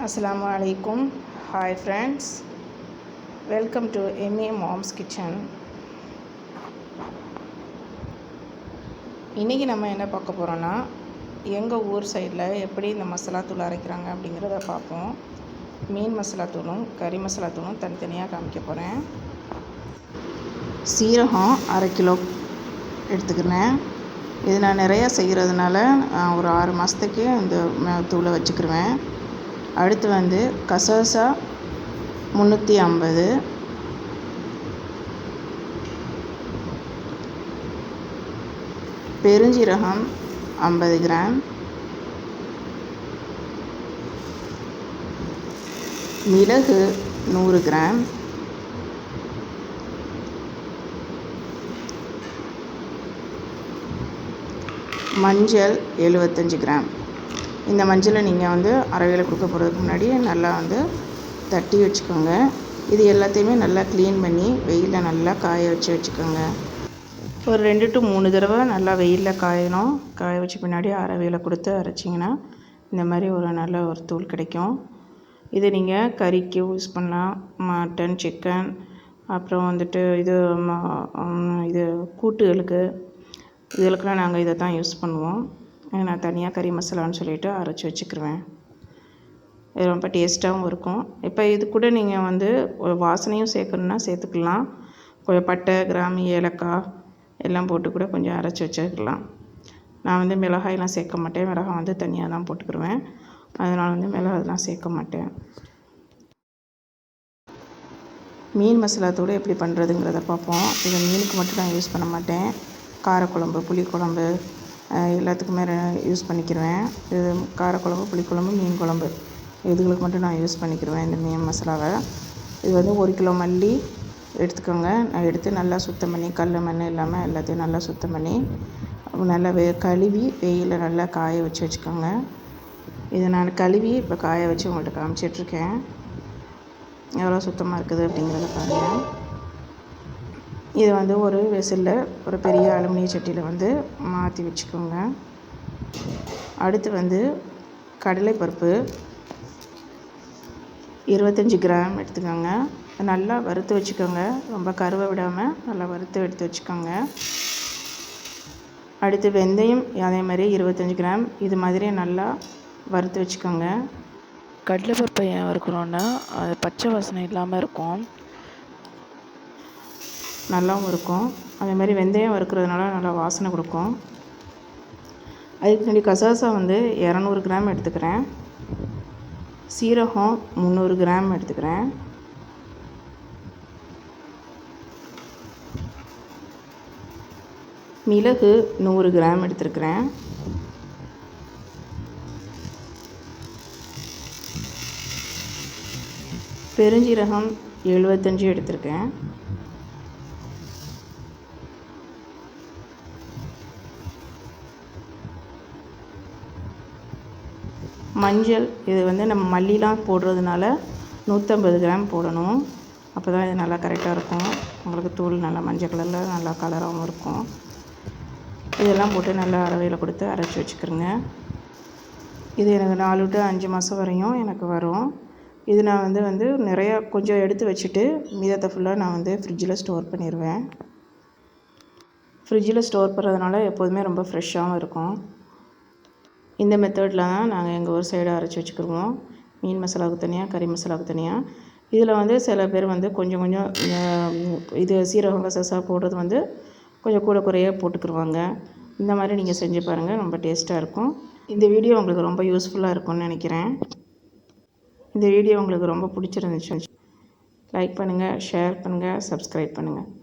Assalamu alaikum. Hi friends. Welcome to Emmy Mom's Kitchen. இன்றைக்கி நம்ம என்ன பார்க்க போகிறோன்னா, எங்கள் ஊர் சைடில் எப்படி இந்த மசாலா தூள் அரைக்கிறாங்க அப்படிங்கிறத பார்ப்போம். மீன் மசாலா தூளும் கறி மசாலா தூளும் தனித்தனியாக காமிக்க போகிறேன். சீரகம் 1/2 கிலோ எடுத்துக்கிறேன். இது நான் நிறையா செய்கிறதுனால ஒரு 6 மாதத்துக்கு இந்த தூளை வச்சுக்கிருவேன். அடுத்து வந்து கசகசா 350, பெருஞ்சீரகம் 50 கிராம், மிளகு 100 கிராம், மஞ்சள் 75 கிராம். இந்த மஞ்சளை நீங்கள் வந்து அரைவேளை கொடுக்க போகிறதுக்கு முன்னாடி நல்லா வந்து தட்டி வச்சுக்கோங்க. இது எல்லாத்தையுமே நல்லா க்ளீன் பண்ணி வெயிலில் நல்லா காய வச்சுக்கோங்க. ஒரு 2 to 3 தடவை நல்லா வெயிலில் காயணும். காய வச்ச பின்னாடி அரைவேளை கொடுத்து அரைச்சிங்கன்னா இந்த மாதிரி ஒரு நல்ல ஒரு தூள் கிடைக்கும். இது நீங்கள் கறிக்கு யூஸ் பண்ணலாம், மட்டன், சிக்கன், அப்புறம் வந்துட்டு இது கூட்டுகளுக்கு, இதுகளுக்கெல்லாம் நாங்கள் இதை தான் யூஸ் பண்ணுவோம். நான் தனியாக கறி மசாலான்னு சொல்லிவிட்டு அரைச்சி வச்சுக்கிருவேன். இது ரொம்ப டேஸ்ட்டாகவும் இருக்கும். இப்போ இது கூட நீங்கள் வந்து வாசனையும் சேர்க்கணுன்னா சேர்த்துக்கலாம். கொஞ்சம் பட்டை, கிராம்பு, ஏலக்காய் எல்லாம் போட்டு கூட கொஞ்சம் அரைச்சி வச்சுக்கலாம். நான் வந்து மிளகாயெல்லாம் சேர்க்க மாட்டேன். மிளகாய் வந்து தனியாக தான் போட்டுக்கிருவேன். அதனால் வந்து மிளகாயெல்லாம் சேர்க்க மாட்டேன். மீன் மசாலா தூள் எப்படி பண்ணுறதுங்கிறத பார்ப்போம். இது மீனுக்கு மட்டும் நான் யூஸ் பண்ண மாட்டேன். காரக்குழம்பு, புளிக்குழம்பு எல்லாத்துக்குமே யூஸ் பண்ணிக்கிடுவேன். இது காரக்குழம்பு, புளிக்குழம்பு, மீன் குழம்பு இதுகளுக்கு மட்டும் நான் யூஸ் பண்ணிக்கிடுவேன் இந்த மீன் மசாலாவை. இது வந்து 1 கிலோ மல்லி எடுத்துக்கோங்க. நான் எடுத்து நல்லா சுத்தம் பண்ணி கல் மண் இல்லாமல் எல்லாத்தையும் நல்லா சுத்தம் பண்ணி நல்லா கழுவி வெயிலில் நல்லா காய வச்சுக்கோங்க. இதை நான் கழுவி இப்போ காய வச்சு உங்கள்கிட்ட காமிச்சிட்ருக்கேன். எவ்வளோ சுத்தமாக இருக்குது அப்படிங்கிறத பாருங்கள். இது வந்து ஒரு வெசலில் ஒரு பெரிய அலுமினிய சட்டியில் வந்து மாற்றி வச்சுக்கோங்க. அடுத்து வந்து கடலைப்பருப்பு 25 கிராம் எடுத்துக்கோங்க. நல்லா வறுத்து வச்சுக்கோங்க. ரொம்ப கருவை விடாமல் நல்லா வறுத்து எடுத்து வச்சுக்கோங்க. அடுத்து வெந்தயம் அதே மாதிரி 25 கிராம் இது மாதிரி நல்லா வறுத்து வச்சுக்கோங்க. கடலைப்பருப்பை ஏன் வறுக்கிறோன்னா அது பச்சை வாசனை இல்லாமல் இருக்கும், நல்லாவும் இருக்கும். அதே மாதிரி வெந்தயம் வறுக்கிறதுனால நல்லா வாசனை கொடுக்கும். அதுக்கு முன்னாடி கசகசா வந்து 200 கிராம் எடுத்துக்கிறேன். சீரகம் 300 கிராம் எடுத்துக்கிறேன். மிளகு 100 கிராம் எடுத்துருக்கிறேன். பெருஞ்சீரகம் 75 எடுத்திருக்கேன். மஞ்சள் இது வந்து நம்ம மல்லிலாம் போடுறதுனால 150 கிராம் போடணும். அப்போ தான் இது நல்லா கரெக்டாக இருக்கும். உங்களுக்கு தூள் நல்லா மஞ்சள் கலரில் நல்லா கலராகவும் இருக்கும். இதெல்லாம் போட்டு நல்லா அரைவேல கொடுத்து அரைச்சி வச்சுக்கிறேங்க. இது எனக்கு 4 to 5 மாதம் வரையும் எனக்கு வரும். இது நான் வந்து நிறையா கொஞ்சம் எடுத்து வச்சுட்டு மீதத்தை ஃபுல்லாக நான் வந்து ஃப்ரிட்ஜில் ஸ்டோர் பண்ணிடுவேன். ஃப்ரிட்ஜில் ஸ்டோர் பண்ணுறதுனால எப்போதுமே ரொம்ப ஃப்ரெஷ்ஷாகவும் இருக்கும். இந்த மெத்தடில் தான் நாங்கள் எங்கள் ஊர் சைடு அரைச்சி வச்சுக்கிடுவோம். மீன் மசாலாவுக்கு தனியாக, கறி மசாலாவுக்கு தனியாக. இதில் வந்து சில பேர் வந்து கொஞ்சம் இது சீரகம் கசகசா போடுறது வந்து கொஞ்சம் கூட குறையாக போட்டுக்கிடுவாங்க. இந்த மாதிரி நீங்கள் செஞ்சு பாருங்கள், ரொம்ப டேஸ்ட்டாக இருக்கும். இந்த வீடியோ உங்களுக்கு ரொம்ப யூஸ்ஃபுல்லாக இருக்கும்னு நினைக்கிறேன். இந்த வீடியோ உங்களுக்கு ரொம்ப பிடிச்சிருந்துச்சு லைக் பண்ணுங்கள், ஷேர் பண்ணுங்கள், சப்ஸ்கிரைப் பண்ணுங்கள்.